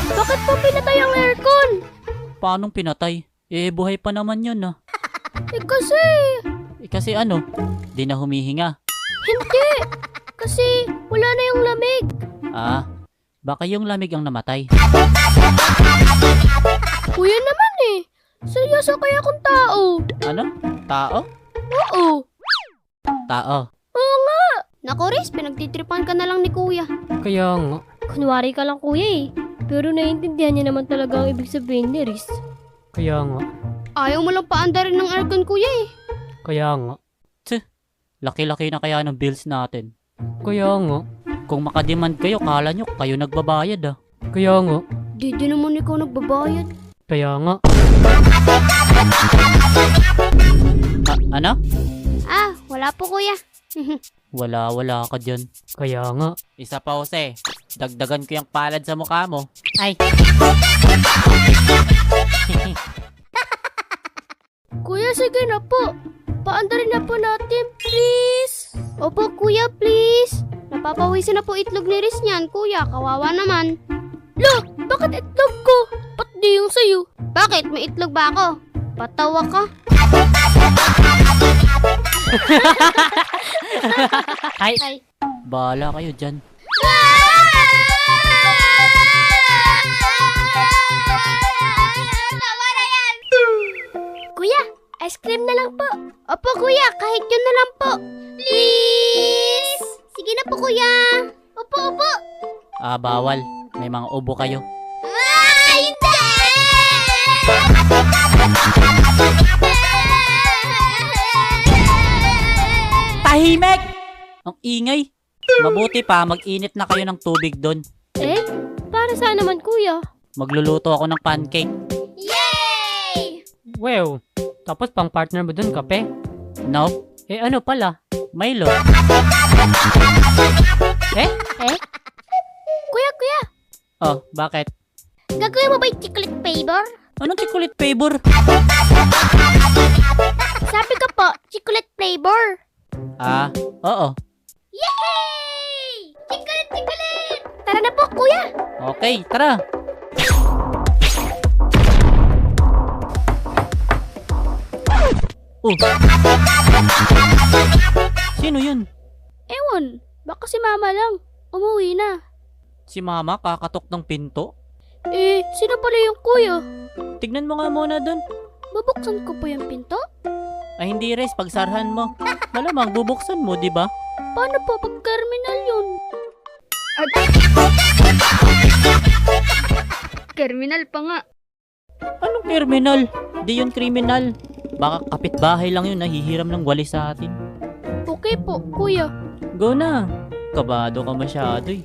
Bakit po pinatay ang aircon? Paanong pinatay? Eh, buhay pa naman yun ah. Kasi... Kasi ano? Di na humihinga. Hindi! Kasi wala na yung lamig. Ah, baka yung lamig ang namatay. Kuya naman eh. Seryoso kaya akong tao. Ano? Tao? Oo. Tao. Oo nga. Naku Riz, pinagtitripan ka na lang ni kuya. Kaya nga. Kunwari ka lang kuya eh. Pero naiintindihan niya naman talaga ang ibig sabihin ni Riz. Kaya nga. Ayaw mo lang paandarin ng aircon kuya eh. Kaya nga. Laki-laki na kaya ng bills natin. Kaya nga. Kung makademand kayo, kala nyo kayo nagbabayad ah. Kaya nga. Di naman ikaw nagbabayad. Kaya nga. Ano? Ah, wala po kuya. Wala ka dyan. Kaya nga. Isa pa Jose, dagdagan ko yung palad sa mukha mo. Ay! Kuya, sige na po. Paandarin na po natin, please. Opo, kuya, please. Napapawisin na po itlog ni Riz niyan, kuya. Kawawa naman. Lo, bakit itlog ko? Ba't di yung sayo? Bakit? May itlog ba ako? Patawa ka. Ay! Bahala kayo dyan. Kuya, ice cream na lang po. Opo, kuya, kahit yun na lang po. Please! Sige na po, kuya. Opo. Ah, bawal. May mga ubo kayo. Ah, hindi! Tahimik! Ang ingay. Mabuti pa, mag-init na kayo ng tubig doon. Eh, para saan naman, kuya? Magluluto ako ng pancake. Yay! Wow. Tapos pang partner mo dun, kape. Nope. Eh ano pala? Milo. Eh? Kuya, Oh, bakit? gagawin mo ba yung chocolate flavor? Anong chocolate flavor? Sabi ko po, chocolate flavor. Ah, oo. Yay! Chocolate! Tara na po, kuya. Okay, tara. Oh. Sino yun? Ewan, baka si mama lang. Umuwi na. Si mama kakatok ng pinto? Eh, sino pala yung kuya? Tignan mo nga muna dun. Bubuksan ko po yung pinto? Ay hindi res, pagsarhan mo. Malamang bubuksan mo, di ba? Paano po pag terminal yun? Terminal pa nga. Anong terminal? Di yun kriminal. Baka kapitbahay lang yun nahihiram ng walis sa atin. Okay po, kuya. Go na. Kabado ka masyado eh.